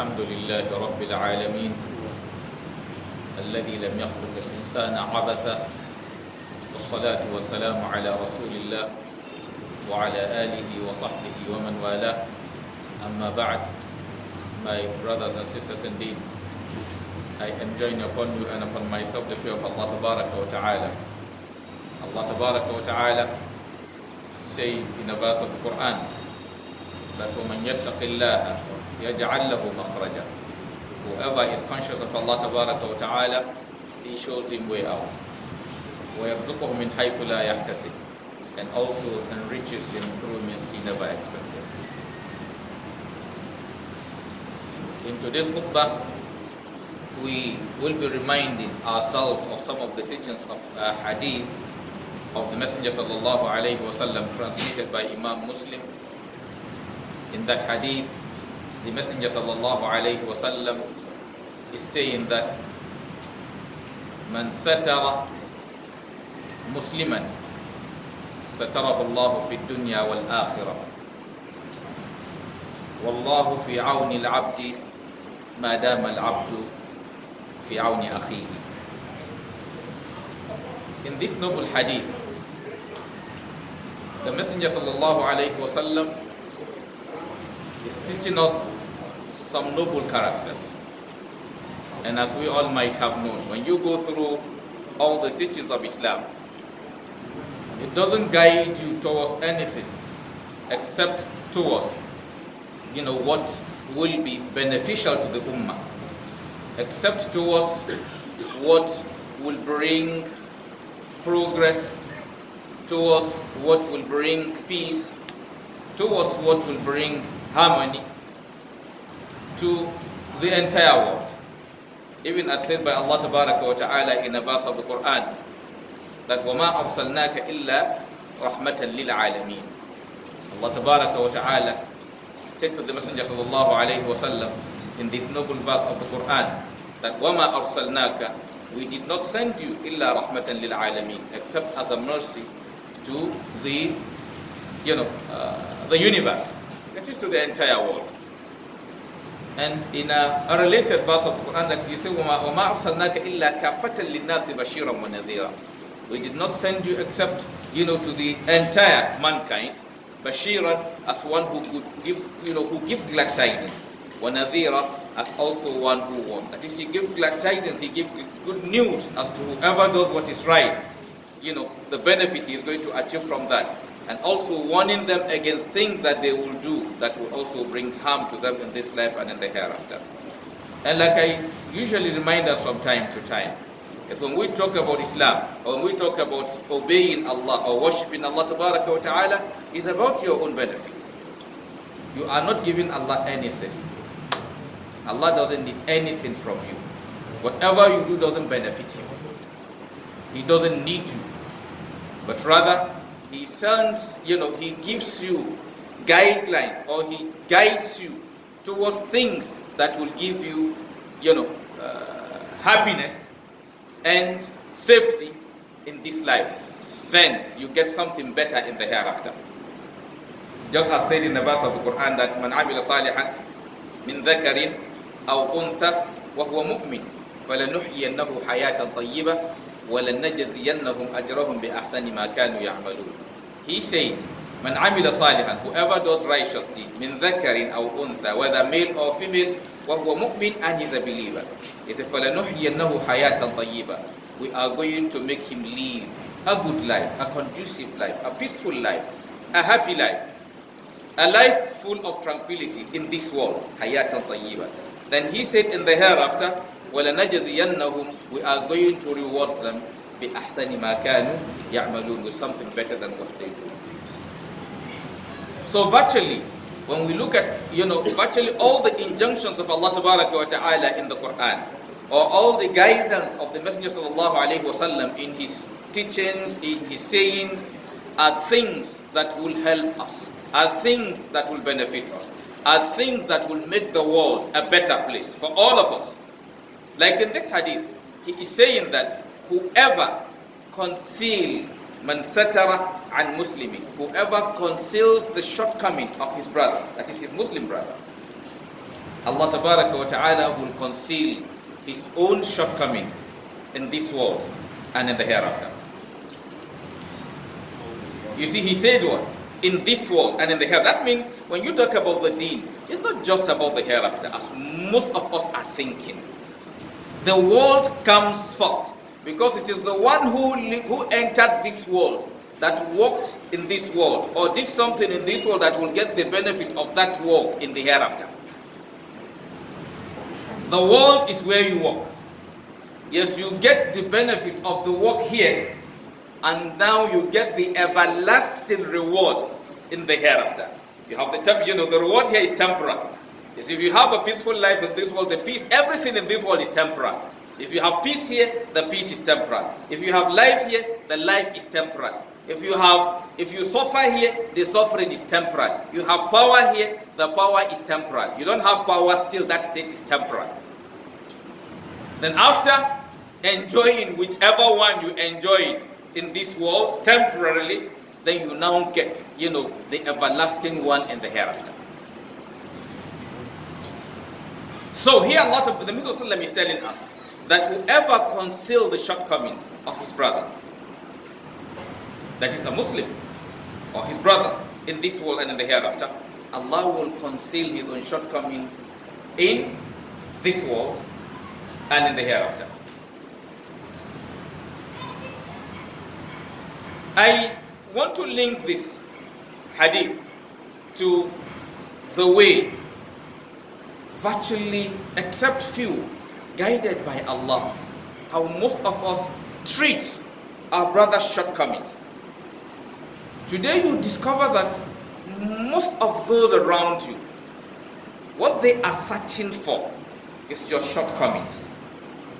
الحمد لله رب العالمين الذي لم يخلق الإنسان عبثا والصلاة والسلام على رسول الله وعلى آله وصحبه ومن والاه أما بعد. My brothers and sisters, indeed I enjoin upon you and upon myself the fear of Allah Tabaraka wa Ta'ala. Allah Tabaraka wa Ta'ala says in a verse of the Quran that وَمَنْ يَتَّقِ اللَّهَ يَجْعَلْ لَهُ مَخْرَجًا. Whoever is conscious of Allah Tabaraka wa Ta'ala, He shows him way out. وَيَرْزُقُهُ مِنْ حَيْثُ لَا يَحْتَسِبُ, and also enriches him through means he never expected. In today's khutbah, we will be reminding ourselves of some of the teachings of hadith of the Messenger sallallahu alaihi wasallam transmitted by Imam Muslim. In that hadith, the Messenger sallallahu alaihi wasallam is saying that man satara musliman satarahu Allah fi dunya wal akhirah, wallahu fi awni al-abdi ma dama al-abdu fi awni akhihi. In this noble hadith, the Messenger sallallahu alaihi wasallam is teaching us some noble characters. And as we all might have known, when you go through all the teachings of Islam, it doesn't guide you towards anything except towards, what will be beneficial to the ummah, except towards what will bring progress, towards what will bring peace, towards what will bring harmony to the entire world. Even as said by Allah Tabaraka wa Ta'ala in a verse of the Quran, that وَمَا أَرْسَلْنَاكَ إِلَّا رَحْمَةً لِلْعَالَمِينَ. Allah Tabaraka wa Ta'ala said to the Messenger sallallahu alayhi wa sallam in this noble verse of the Quran that وَمَا أَرْسَلْنَاكَ, we did not send you إِلَّا رَحْمَةً لِلْعَالَمِينَ, except as a mercy to the universe, that is to the entire world. And in a related verse of the Quran that he said وَمَا أَرْسَلْنَاكَ إِلَّا كَافَةً لِلنَّاسِ بَشِيرًا وَنَذِيرًا. We did not send you except to the entire mankind, Bashiran, as one who could give who give glad tidings, وَنَذِيرًا, as also one who warns. That is, he gives glad tidings, he gives good news as to whoever does what is right, the benefit he is going to achieve from that, and also warning them against things that they will do that will also bring harm to them in this life and in the hereafter. And like I usually remind us from time to time, is when we talk about Islam, or when we talk about obeying Allah or worshipping Allah Tabaraka wa Ta'ala, is about your own benefit. You are not giving Allah anything. Allah doesn't need anything from you. Whatever you do doesn't benefit Him. He doesn't need you. But rather, He sends, He gives you guidelines, or He guides you towards things that will give you, happiness and safety in this life. Then you get something better in the hereafter. Just as said in the verse of the Quran that man amila salihan min dhakarin aw untha wa huwa mu'min falanuhyiyannahu hayatan tayyibah وَلَنَّجْزِيَنَّهُمْ أَجْرَهُمْ بِأَحْسَنِ مَا كَانُوا يَعْمَلُونَ. He said, مَنْ عَمِلَ صَالِحًا, whoever does righteous deed, مِنْ ذَكَرٍ أَوْ أُنْثَى, whether male or female, وَهُوَ مُؤْمِنٌ, and he is a believer. He said, فَلَنُحْيِيَنَّهُ حَيَاةً طَيِّبًا. We are going to make him live a good life, a conducive life, a peaceful life, a happy life, a life full of tranquility in this world, حَيَاةً طَيِّبًا. Then he said in the hereafter, وَلَنَجْزِيَنَّهُمْ, we are going to reward them بِأَحْسَنِ مَا كَانُوا يَعْمَلُونَ, with something better than what they do. So virtually, when we look at, virtually all the injunctions of Allah Tabaraka wa Ta'ala in the Quran, or all the guidance of the Messenger sallallahu alaihi wasallam in his teachings, in his sayings, are things that will help us, are things that will benefit us, are things that will make the world a better place for all of us. Like in this hadith, he is saying that whoever conceals man satara an muslimin, whoever conceals the shortcoming of his brother, that is his Muslim brother, Allah Tabaraka wa Ta'ala will conceal His own shortcoming in this world and in the hereafter. You see, He said what? In this world and in the hereafter. That means when you talk about the deen, it's not just about the hereafter, as most of us are thinking. The world comes first, because it is the one who entered this world, that walked in this world, or did something in this world that will get the benefit of that walk in the hereafter. The world is where you walk. Yes, you get the benefit of the walk here, and now you get the everlasting reward in the hereafter. You have the reward here is temporal. Yes, if you have a peaceful life in this world, the peace, everything in this world is temporal. If you have peace here, the peace is temporal. If you have life here, the life is temporal. If you suffer here, the suffering is temporal. You have power here, the power is temporal. You don't have power, still that state is temporal. Then after enjoying whichever one you enjoy it in this world temporarily, then you now get, the everlasting one in the hereafter. So here the Prophet is telling us that whoever conceals the shortcomings of his brother, that is a Muslim, or his brother in this world and in the hereafter, Allah will conceal his own shortcomings in this world and in the hereafter. I want to link this hadith to the way virtually, except few, guided by Allah, how most of us treat our brother's shortcomings. Today you discover that most of those around you, what they are searching for is your shortcomings,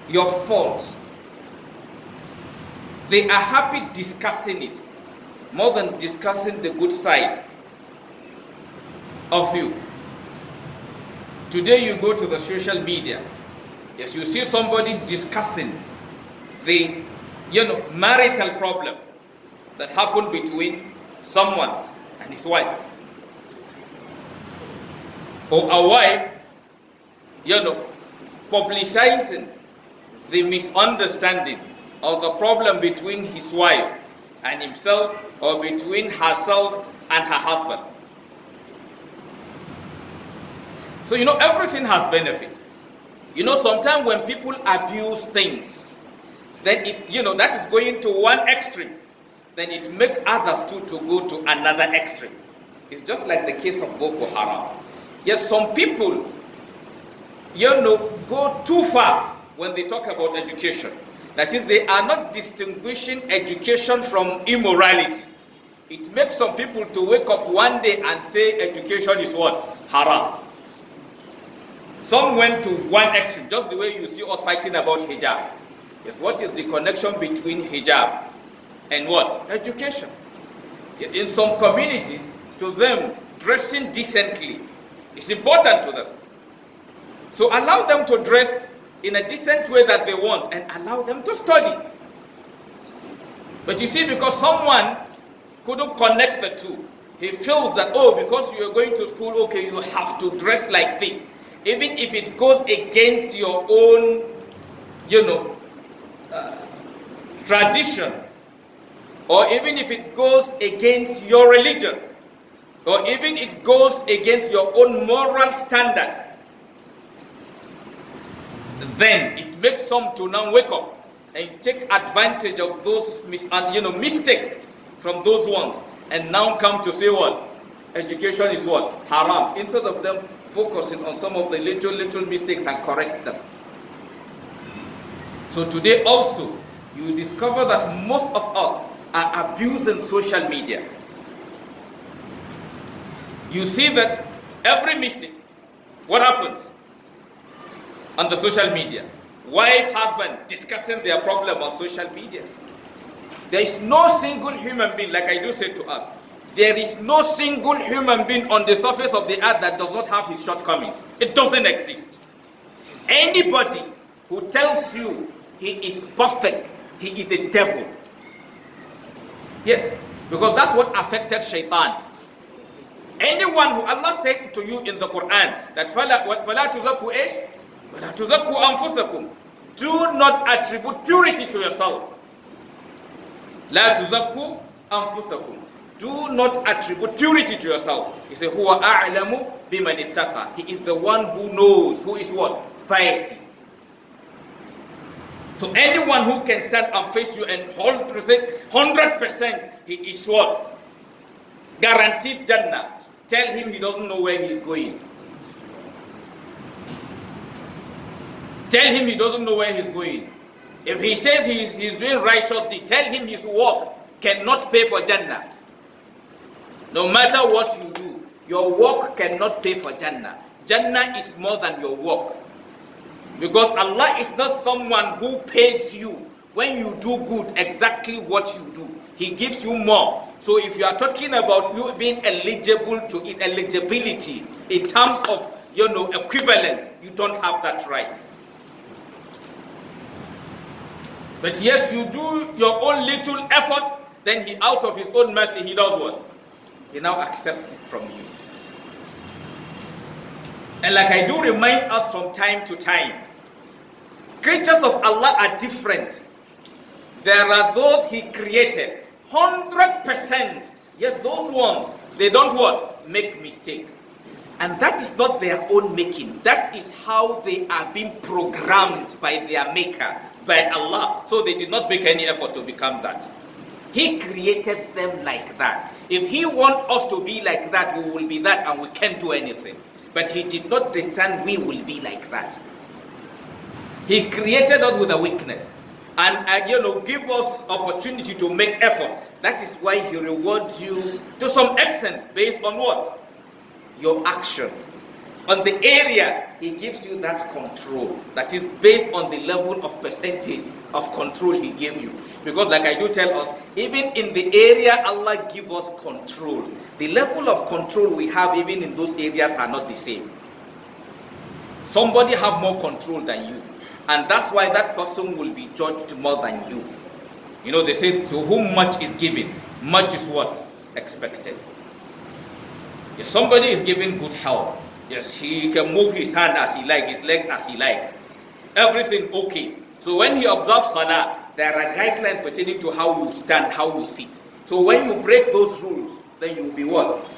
your faults. They are happy discussing it more than discussing the good side of you. Today you go to the social media, yes, you see somebody discussing the marital problem that happened between someone and his wife, or a wife publicizing the misunderstanding of the problem between his wife and himself, or between herself and her husband. So everything has benefit. Sometimes when people abuse things, then that is going to one extreme, then it makes others too to go to another extreme. It's just like the case of Boko Haram. Yes, some people go too far when they talk about education. That is, they are not distinguishing education from immorality. It makes some people to wake up one day and say education is what? Haram. Some went to one extreme, just the way you see us fighting about hijab. Yes, what is the connection between hijab and what? Education. In some communities, to them, dressing decently is important to them. So allow them to dress in a decent way that they want, and allow them to study. But you see, because someone couldn't connect the two, he feels that, because you are going to school, okay, you have to dress like this. Even if it goes against your own, tradition, or even if it goes against your religion, or even it goes against your own moral standard, then it makes some to now wake up and take advantage of those mistakes from those ones, and now come to say what? Education is what? Haram. Instead of them focusing on some of the little mistakes and correct them. So today also, you discover that most of us are abusing social media. You see that every mistake, what happens on the social media? Wife, husband discussing their problem on social media. There is no single human being, like I do say to us, there is no single human being on the surface of the earth that does not have his shortcomings. It doesn't exist. Anybody who tells you he is perfect, he is a devil. Yes, because that's what affected Shaitan. Anyone anyone who Allah said to you in the Quran that فَلَا تُزَكُّوا إِيش وَلَا تُزَكُّوا أَنفُسَكُمْ, do not attribute purity to yourself. لَا تُزَكُّوا أَنفُسَكُمْ, do not attribute purity to yourselves. He said, هُوَ أَعْلَمُ بِمَنِ اتَّقَى, he is the one who knows, who is what? Piety. So anyone who can stand and face you and hold 100%, he is what? Guaranteed Jannah. Tell him he doesn't know where he is going. Tell him he doesn't know where he's going. If he says he's doing righteous deed, tell him his work cannot pay for Jannah. No matter what you do, your work cannot pay for Jannah. Jannah is more than your work. Because Allah is not someone who pays you when you do good exactly what you do. He gives you more. So if you are talking about you being eligible to it, eligibility in terms of equivalence, you don't have that right. But yes, you do your own little effort, then he, out of his own mercy, he does what? He now accepts it from you. And like I do remind us from time to time, creatures of Allah are different. There are those he created 100%. Yes, those ones, they don't what? Make mistake. And that is not their own making. That is how they are being programmed by their maker, by Allah. So they did not make any effort to become that. He created them like that. If he wants us to be like that, we will be that and we can't do anything. But he did not understand we will be like that. He created us with a weakness and give us opportunity to make effort. That is why he rewards you to some extent based on what? Your action. On the area, he gives you that control. That is based on the level of percentage of control he gave you. Because like I do tell us, even in the area Allah gives us control, the level of control we have even in those areas are not the same. Somebody have more control than you. And that's why that person will be judged more than you. They say to whom much is given, much is what? Expected. If somebody is given good health, yes, he can move his hand as he likes, his legs as he likes. Everything okay. So when he observes Salah, there are guidelines pertaining to how you stand, how you sit. So when you break those rules, then you will be what?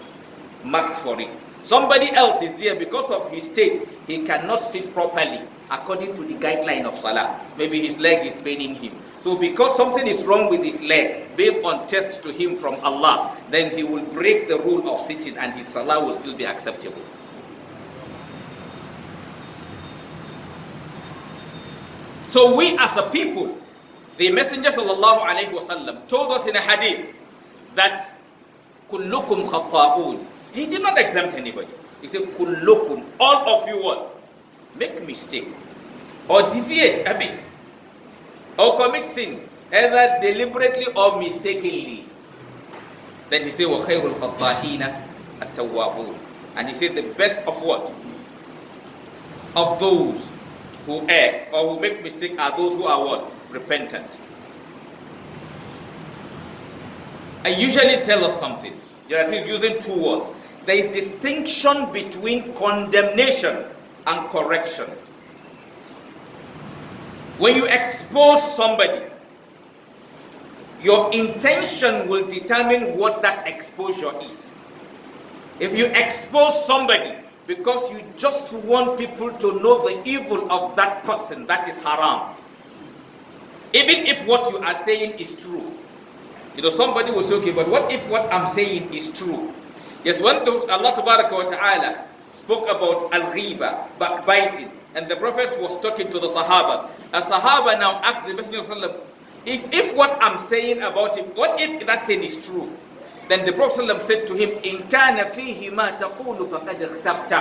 Marked for it. Somebody else is there because of his state, he cannot sit properly according to the guideline of Salah. Maybe his leg is paining him. So because something is wrong with his leg, based on test to him from Allah, then he will break the rule of sitting and his Salah will still be acceptable. So we as a people, the Messenger sallallahu alaihi wasallam told us in a hadith that kullukum khata'un. He did not exempt anybody. He said kullukum, all of you what? Make mistake or deviate a bit or commit sin, either deliberately or mistakenly. Then he said wa khayrul khata'ina at-tawwabun. And he said the best of what? Of those who err or who make mistake are those who are what? Repentant. I usually tell us something. Using two words. There is distinction between condemnation and correction. When you expose somebody, your intention will determine what that exposure is. If you expose somebody because you just want people to know the evil of that person, that is haram. Even if what you are saying is true. Somebody will say, okay, but what if what I'm saying is true? Yes, when Allah Ta'ala spoke about al-ghiba, backbiting, and the Prophet was talking to the Sahabas. A Sahaba now asked the Messenger of Allah, if what I'm saying about him, what if that thing is true? Then the Prophet said to him, إِن كَانَ فِيهِ مَا تَقُولُ فَقَدْ اغْتَبْتَ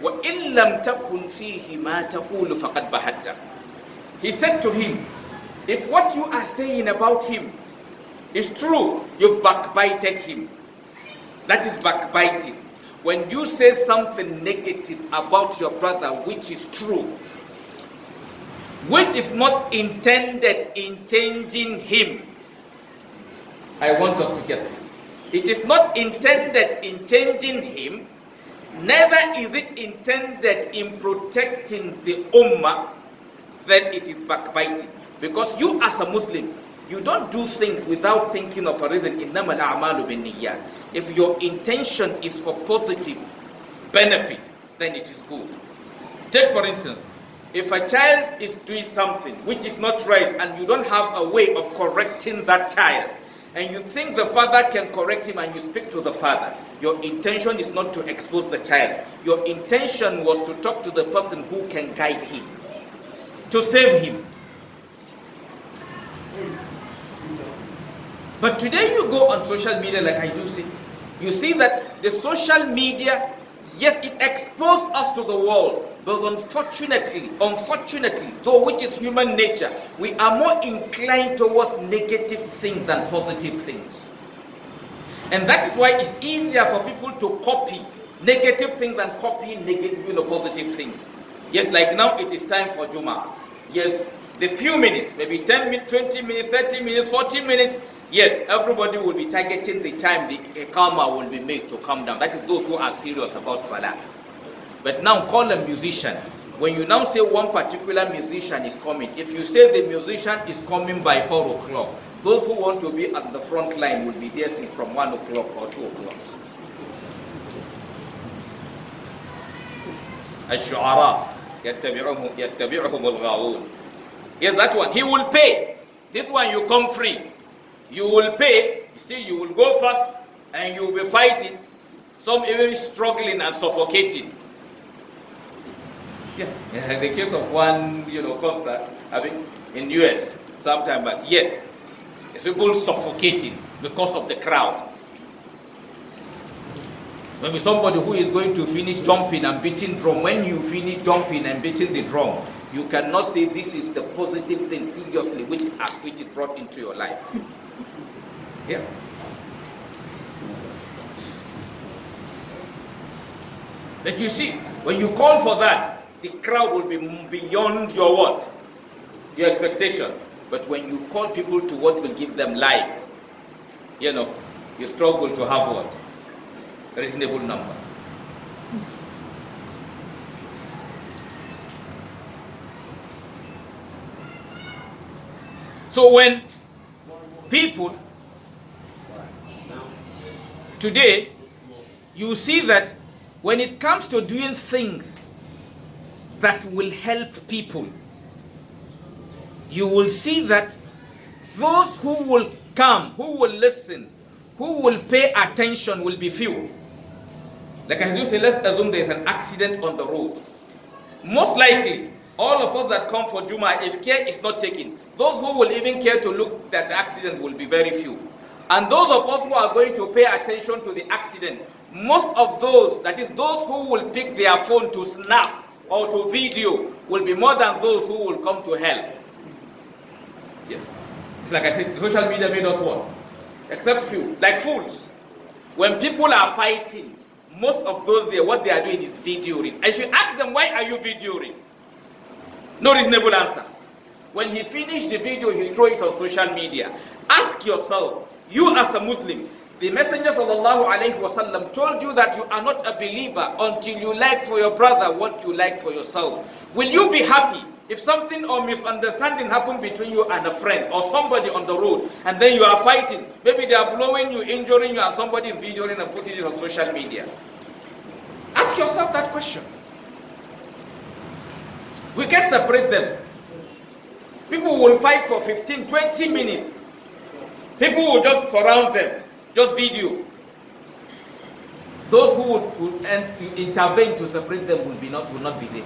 وَإِن لَمْ تَكُنْ فِيهِ مَا تَقُولُ فَقَدْ بَهَتَّ. He said to him, if what you are saying about him is true, you've backbited him. That is backbiting. When you say something negative about your brother which is true, which is not intended in changing him, I want us to get this. It is not intended in changing him, neither is it intended in protecting the ummah, then it is backbiting. Because you as a Muslim, you don't do things without thinking of a reason. إِنَّمَا الْأَعْمَالُ بِالنِّيَّاتِ. If your intention is for positive benefit, then it is good. Take for instance, if a child is doing something which is not right and you don't have a way of correcting that child, and you think the father can correct him and you speak to the father, your intention is not to expose the child. Your intention was to talk to the person who can guide him, to save him. But today you go on social media like I do see. You see that the social media, yes, it exposes us to the world. But unfortunately, though which is human nature, we are more inclined towards negative things than positive things. And that is why it's easier for people to copy negative things than copy positive things. Yes, like now it is time for Juma. Yes, the few minutes, maybe 10 minutes, 20 minutes, 30 minutes, 40 minutes, yes, everybody will be targeting the time the Iqamah will be made to come down. That is those who are serious about Salah. But now call a musician. When you now say one particular musician is coming, if you say the musician is coming by 4 o'clock, those who want to be at the front line will be there since from 1 o'clock or 2 o'clock. الشعراء يتبعهم الغاوون. Yes, that one. He will pay. This one you come free. You will pay. Still you will go first and you will be fighting. Some even struggling and suffocating. Yeah, the case of one, concert, in US sometime back. Yes, it's people suffocating because of the crowd. Maybe somebody who is going to finish jumping and beating drum. When you finish jumping and beating the drum, you cannot say this is the positive thing seriously, which is brought into your life. Yeah. But you see, when you call for that, the crowd will be beyond your what? Your expectation. But when you call people to what will give them life, you struggle to have what? A reasonable number. So when people today, you see that when it comes to doing things that will help people, you will see that those who will come, who will listen, who will pay attention will be few. Like as you say, let's assume there's an accident on the road. Most likely, all of us that come for Juma, if care is not taken, those who will even care to look at the accident will be very few. And those of us who are going to pay attention to the accident, most of those, that is those who will pick their phone to snap or to video, will be more than those who will come to help. Yes. It's like I said, social media made us what? Except few, like fools. When people are fighting, most of those there, what they are doing is videoing. If you ask them, why are you videoing? No reasonable answer. When he finished the video, he throw it on social media. Ask yourself, you as a Muslim, the Messenger ﷺ told you that you are not a believer until you like for your brother what you like for yourself. Will you be happy if something or misunderstanding happened between you and a friend or somebody on the road, and then you are fighting? Maybe they are blowing you, injuring you, and somebody is videoing and putting it on social media. Ask yourself that question. We can separate them. People will fight for 15, 20 minutes. People will just surround them, just video. Those who would intervene to separate them will not be there.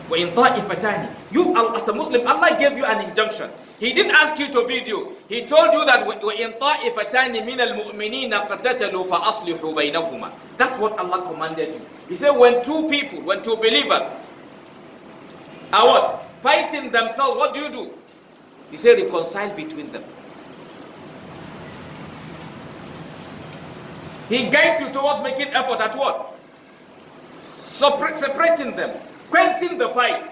وَإِنْ طَائِفَتَانِ, you as a Muslim, Allah gave you an injunction. He didn't ask you to video. He told you that وَإِنْ طَائِفَتَانِ مِنَ الْمُؤْمِنِينَ قَتَتَلُوا فَأَصْلِحُوا بَيْنَهُمَا. That's what Allah commanded you. He said when two believers are what? Fighting themselves, what do? He said reconcile between them. He guides you towards making effort at what? Separating them, quenching the fight.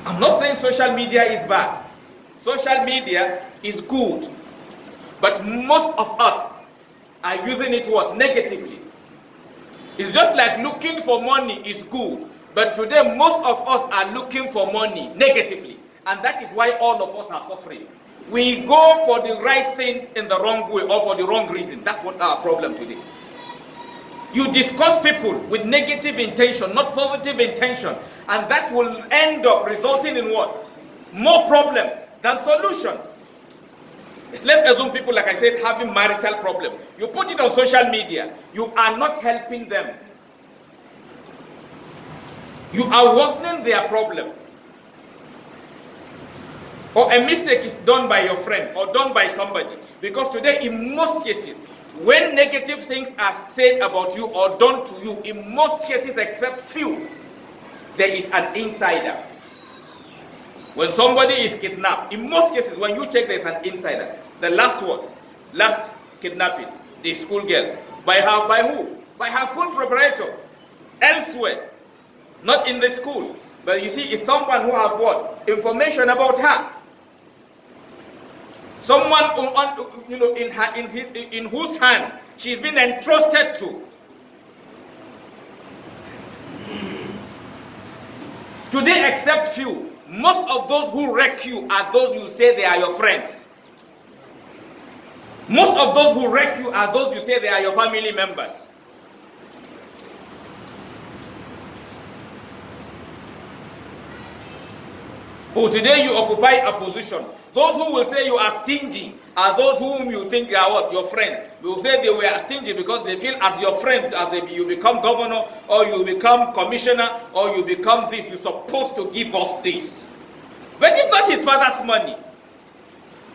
I'm not saying social media is bad. Social media is good, but most of us are using it what? Negatively. It's just like looking for money is good, but today most of us are looking for money negatively, and that is why all of us are suffering. We go for the right thing in the wrong way or for the wrong reason. That's what our problem today. You discuss people with negative intention, not positive intention, and that will end up resulting in what? More problem than solution. Let's assume people, like I said, having marital problem. You put it on social media, you are not helping them. You are worsening their problem. Or a mistake is done by your friend or done by somebody. Because today, in most cases, when negative things are said about you or done to you, in most cases except few, there is an insider. When somebody is kidnapped, in most cases, when you check, there's an insider. The last one, last kidnapping, the school girl. By who? By her school preparator. Elsewhere, not in the school. But you see, it's someone who have what? Information about her. Someone in whose hand she's been entrusted to. Today, except few, most of those who wreck you are those you say they are your friends. Most of those who wreck you are those you say they are your family members. But today you occupy a position. Those who will say you are stingy are those whom you think are what? Your friend. You will say they were stingy because they feel as your friend, you become governor, or you become commissioner, or you become this, you're supposed to give us this. But it's not his father's money.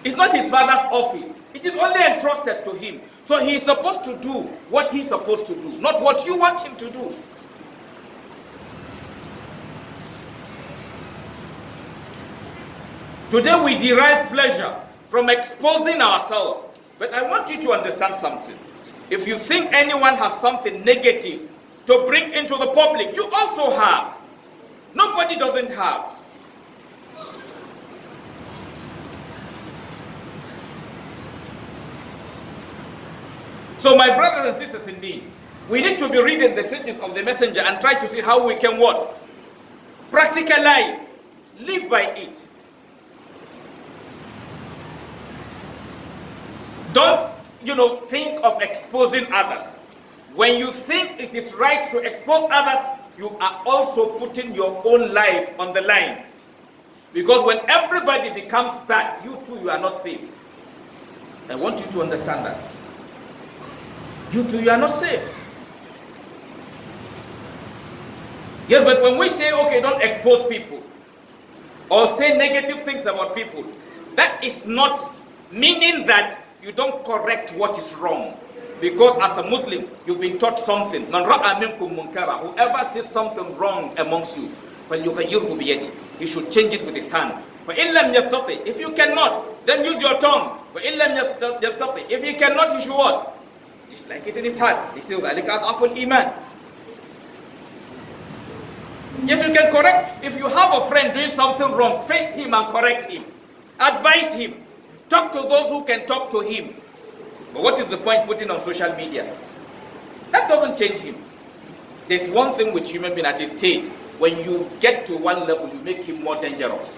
It's not his father's office. It is only entrusted to him. So he's supposed to do what he's supposed to do, not what you want him to do. Today we derive pleasure from exposing ourselves. But I want you to understand something. If you think anyone has something negative to bring into the public, you also have. Nobody doesn't have. So my brothers and sisters, indeed, we need to be reading the teachings of the messenger and try to see how we can what? Practicalize, live by it. Don't, think of exposing others. When you think it is right to expose others, you are also putting your own life on the line. Because when everybody becomes that, you too, you are not safe. I want you to understand that. You too, you are not safe. Yes, but when we say, okay, don't expose people, or say negative things about people, that is not meaning that you don't correct what is wrong. Because as a Muslim, you've been taught something. Whoever sees something wrong amongst you, he should change it with his hand. If you cannot, then use your tongue. If you cannot, you should what? Just like it in his heart. Yes, you can correct. If you have a friend doing something wrong, face him and correct him. Advise him. Talk to those who can talk to him. But what is the point putting on social media? That doesn't change him. There's one thing with human being at a stage. When you get to one level, you make him more dangerous.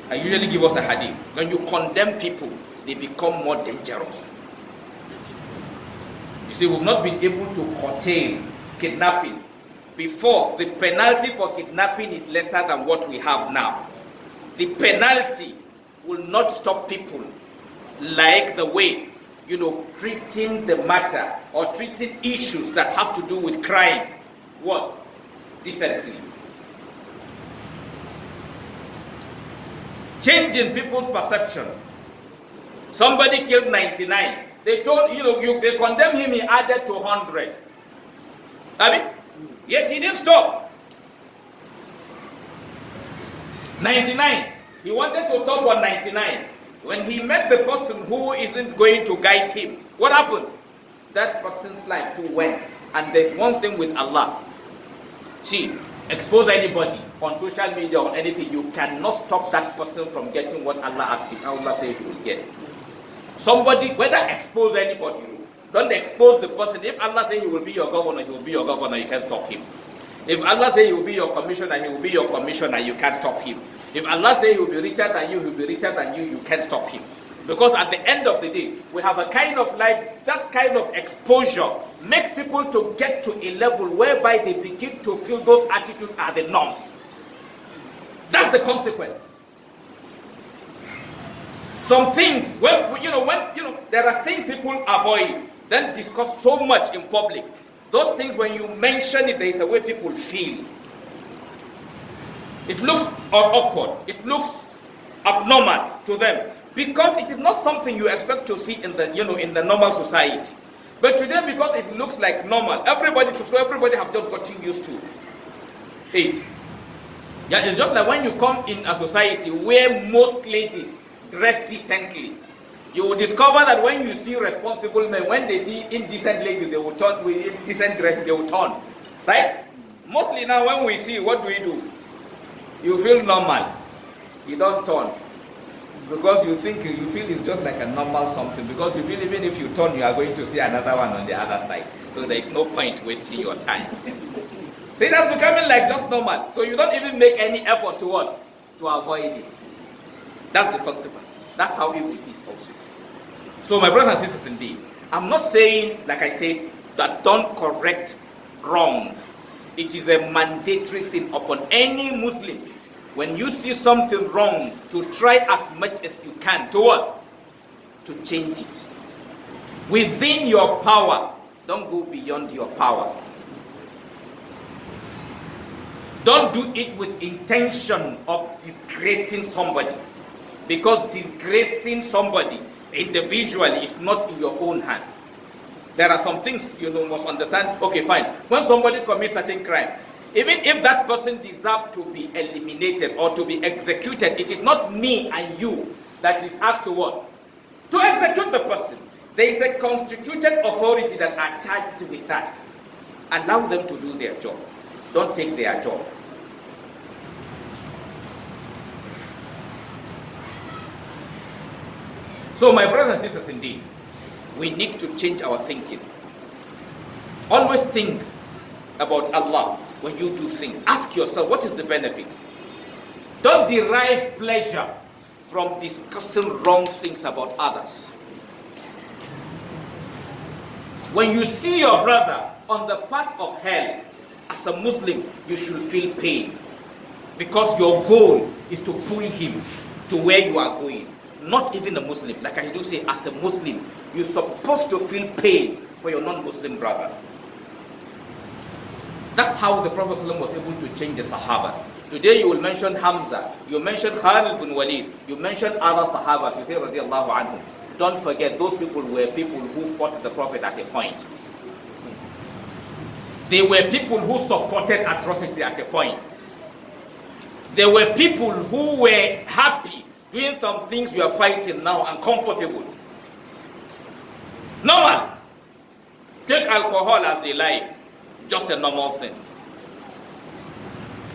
I usually give us a hadith. When you condemn people, they become more dangerous. You see, we've not been able to curtail kidnapping. Before, the penalty for kidnapping is lesser than what we have now. The penalty will not stop people like the way, treating the matter or treating issues that has to do with crime, what? Decently. Changing people's perception. Somebody killed 99. They told, they condemned him, he added to 100. Yes, he didn't stop. 99. He wanted to stop on 99. When he met the person who isn't going to guide him, what happened? That person's life too went. And there's one thing with Allah. See, expose anybody on social media or anything, you cannot stop that person from getting what Allah asked him. Allah said he will get. Somebody, whether expose anybody, don't expose the person. If Allah says he will be your governor, he will be your governor, you can't stop him. If Allah says he will be your commissioner, he will be your commissioner, you can't stop him. If Allah says he will be richer than you, he will be richer than you, you can't stop him. Because at the end of the day, we have a kind of life, that kind of exposure makes people to get to a level whereby they begin to feel those attitudes are the norms. That's the consequence. Some things, when there are things people avoid, then discuss so much in public. Those things, when you mention it, there is a way people feel. It looks awkward. It looks abnormal to them because it is not something you expect to see in the normal society. But today, because it looks like normal, everybody have just gotten used to it. Yeah, it's just like when you come in a society where most ladies dress decently, you will discover that when you see responsible men, when they see indecent ladies, they will turn with indecent dress, they will turn. Right? Mostly now when we see, what do? You feel normal. You don't turn. Because you feel it's just like a normal something. Because you feel even if you turn, you are going to see another one on the other side. So there is no point wasting your time. Things are becoming like just normal. So you don't even make any effort to what? To avoid it. That's the consequence. That's how evil it is also. So my brothers and sisters, indeed, I'm not saying, like I said, that don't correct wrong. It is a mandatory thing upon any Muslim. When you see something wrong, to try as much as you can to what? To change it. Within your power. Don't go beyond your power. Don't do it with intention of disgracing somebody. Because disgracing somebody individually is not in your own hand. There are some things you must understand. Okay, fine. When somebody commits certain crime, even if that person deserves to be eliminated or to be executed, it is not me and you that is asked to what? To execute the person. There is a constituted authority that are charged with that. Allow them to do their job. Don't take their job. So my brothers and sisters, indeed, we need to change our thinking. Always think about Allah when you do things. Ask yourself, what is the benefit? Don't derive pleasure from discussing wrong things about others. When you see your brother on the path of hell, as a Muslim, you should feel pain. Because your goal is to pull him to where you are going. Not even a Muslim. Like I do say, as a Muslim, you're supposed to feel pain for your non-Muslim brother. That's how the Prophet ﷺ was able to change the Sahabas. Today you will mention Hamza, you mention Khalid bin Walid, you mention other Sahabas, you say radiallahu anhum. Don't forget, those people were people who fought the Prophet at a point. They were people who supported atrocity at a point. There were people who were happy doing some things we are fighting now and comfortable. Normal. Take alcohol as they like. Just a normal thing.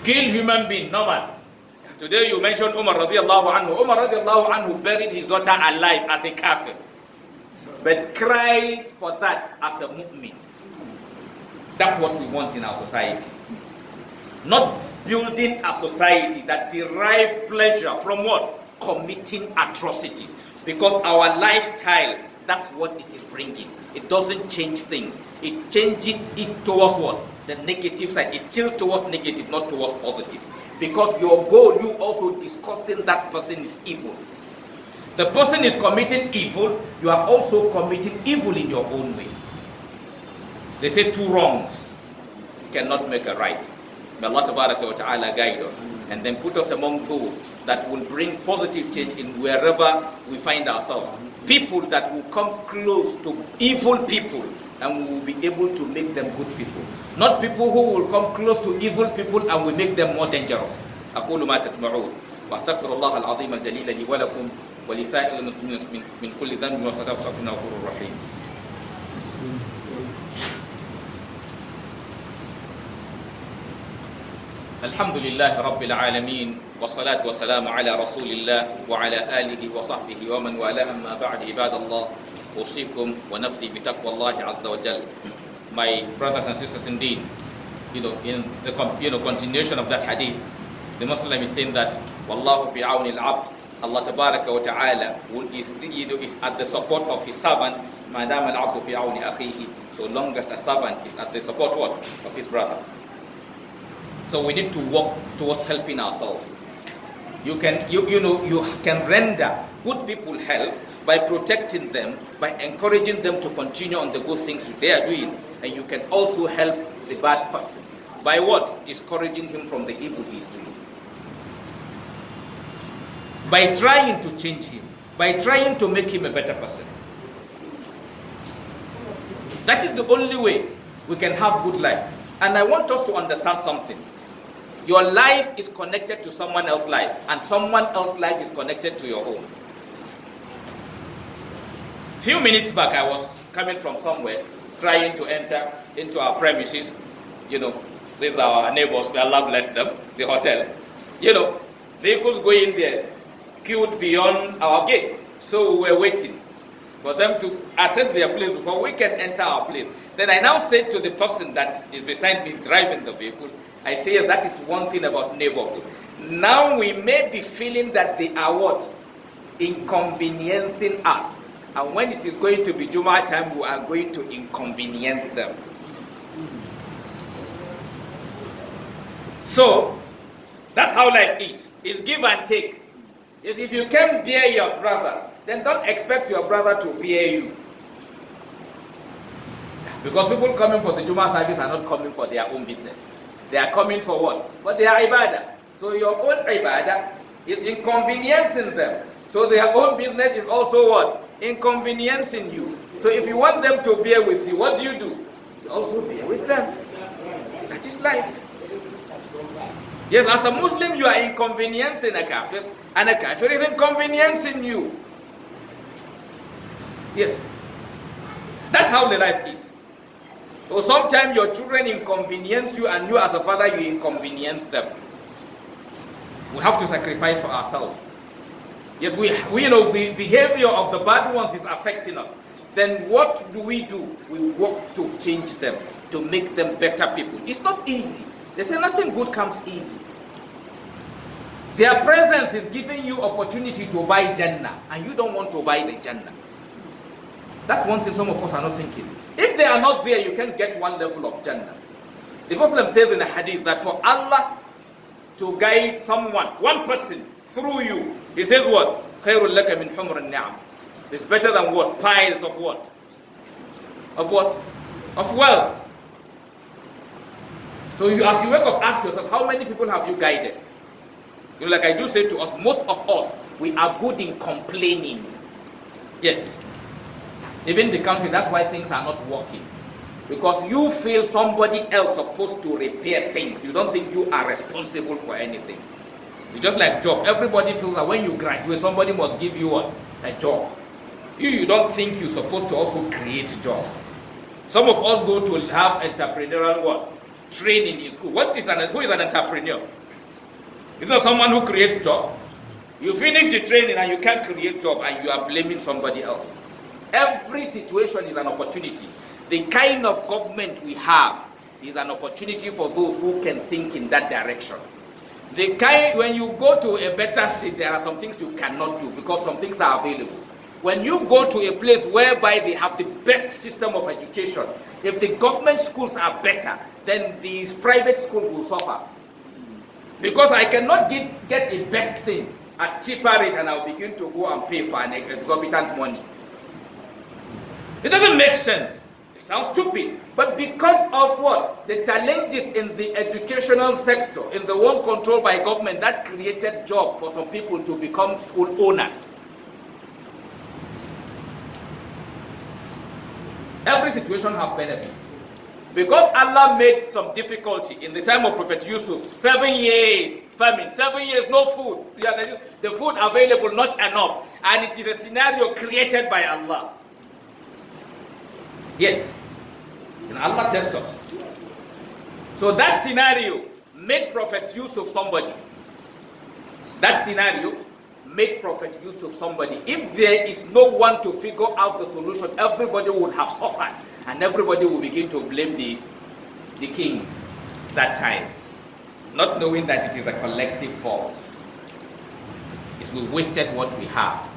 Kill human being, normal. Today you mentioned Umar radiallahu anhu. Umar radiallahu anhu buried his daughter alive as a kafir. But cried for that as a mu'min. That's what we want in our society. Not building a society that derives pleasure from what? Committing atrocities. Because our lifestyle, that's what it is bringing. It doesn't change things. It changes it towards what? The negative side. It tilts towards negative, not towards positive. Because your goal, you also discussing that person is evil. The person is committing evil, you are also committing evil in your own way. They say two wrongs cannot make a right. May Allah Ta'ala guide us and then put us among those that will bring positive change in wherever we find ourselves. People that will come close to evil people and we will be able to make them good people. Not people who will come close to evil people and will make them more dangerous. أقول ما تسمعون واستغفر الله العظيم الجليل لي ولكم ولسائر المسلمين من كل ذنب واستغفر إنه غفور رحيم. الحمد لله رب العالمين والصلاة والسلام على رسول الله وعلى آله وصحبه ومن والاه أما بعد عباد الله أوصيكم ونفسي بتقوى الله عز وجل. My brothers and sisters, indeed, in the continuation of that hadith, the Muslim is saying that Wallahu fi awni al-abd, Allah tabaraka wa ta'ala is at the support of his servant, madam al-abdu fi awni akhihi, so long as a servant is at the support of his brother. So we need to work towards helping ourselves. You can render good people help by protecting them, by encouraging them to continue on the good things they are doing, and you can also help the bad person by what? Discouraging him from the evil he is doing. By trying to change him, by trying to make him a better person. That is the only way we can have good life. And I want us to understand something. Your life is connected to someone else's life, and someone else's life is connected to your own. Few minutes back, I was coming from somewhere, trying to enter into our premises. These are our neighbors, may Allah bless them, the hotel. Vehicles go in there, queued beyond our gate. So we were waiting for them to access their place before we can enter our place. Then I now said to the person that is beside me driving the vehicle, I say, yes, that is one thing about neighborhood. Now we may be feeling that they are what? Inconveniencing us. And when it is going to be Jumu'ah time, we are going to inconvenience them. So, that's how life is. It's give and take. Is if you can bear your brother, then don't expect your brother to bear you. Because people coming for the Jumu'ah service are not coming for their own business. They are coming for what? For their ibadah. So your own ibadah is inconveniencing them. So their own business is also what? Inconveniencing you. So if you want them to bear with you, what do? You also bear with them. That is life. Yes, as a Muslim, you are inconveniencing a kafir, and a kafir is inconveniencing you. Yes. That's how the life is. So sometimes your children inconvenience you, and you as a father, you inconvenience them. We have to sacrifice for ourselves. Yes, we know the behavior of the bad ones is affecting us. Then what do? We work to change them, to make them better people. It's not easy. They say nothing good comes easy. Their presence is giving you opportunity to buy Jannah, and you don't want to buy the Jannah. That's one thing some of us are not thinking. If they are not there, you can get one level of Jannah. The Muslim says in a hadith that for Allah to guide someone, one person, through you, he says what? خَيْرٌ لَكَ مِنْ حُمْرِ النِّعَمِ. It's better than what? Piles of what? Of what? Of wealth. So as you wake up, ask yourself, how many people have you guided? Like I do say to us, most of us, we are good in complaining. Yes. Even the country, that's why things are not working. Because you feel somebody else supposed to repair things. You don't think you are responsible for anything. It's just like job. Everybody feels that when you graduate, somebody must give you what? A job. You don't think you're supposed to also create a job. Some of us go to have entrepreneurial what? Training in school. Who is an entrepreneur? It's not someone who creates job. You finish the training and you can't create job, and you are blaming somebody else. Every situation is an opportunity. The kind of government we have is an opportunity for those who can think in that direction. When you go to a better state, there are some things you cannot do because some things are available. When you go to a place whereby they have the best system of education, if the government schools are better, then these private schools will suffer. Because I cannot get a best thing at cheaper rate and I'll begin to go and pay for an exorbitant money. It doesn't make sense. It sounds stupid. But because of what? The challenges in the educational sector, in the ones controlled by government, that created job for some people to become school owners. Every situation has benefit. Because Allah made some difficulty in the time of Prophet Yusuf, 7 years famine, 7 years no food. Yeah, that is the food available not enough, and it is a scenario created by Allah. Yes, and Allah tests us. So that scenario made Prophet Yusuf somebody. That scenario made Prophet Yusuf somebody. If there is no one to figure out the solution, everybody would have suffered, and everybody will begin to blame the king that time, not knowing that it is a collective fault. We wasted what we have,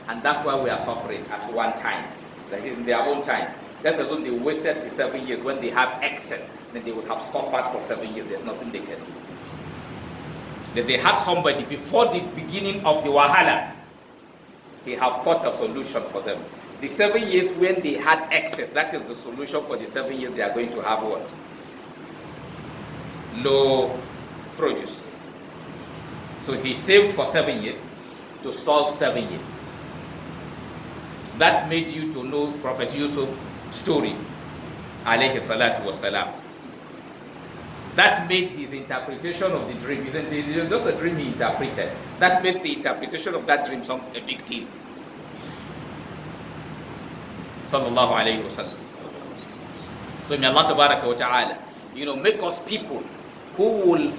and that's why we are suffering at one time. That is in their own time. That's as though they wasted the 7 years. When they have excess, then they would have suffered for 7 years. There's nothing they can do. That they had somebody before the beginning of the wahala, they have thought a solution for them. The 7 years when they had excess, that is the solution for the 7 years they are going to have what? Low produce. So he saved for 7 years to solve 7 years. That made you to know Prophet Yusuf's story, alayhi salatu wasalam. That made his interpretation of the dream, isn't it? It was just a dream he interpreted. That made the interpretation of that dream a big deal. Sallallahu alayhi wa sallam. So may Allah tabaraka wa ta'ala, make us people who will,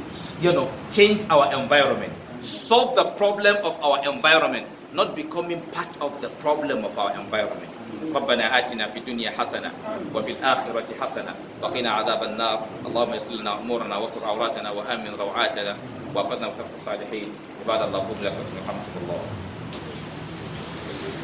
change our environment, solve the problem of our environment, not becoming part of the problem of our environment. ربنا آتنا في الدنيا حسنة وفي الآخرة حسنة وقنا عذاب النار اللهم يسر لنا أمورنا واستر عوراتنا وآمن روعاتنا وأخذنا وتوفى الصالحين عباد الله قوموا إلى صلاتكم يرحمكم الله.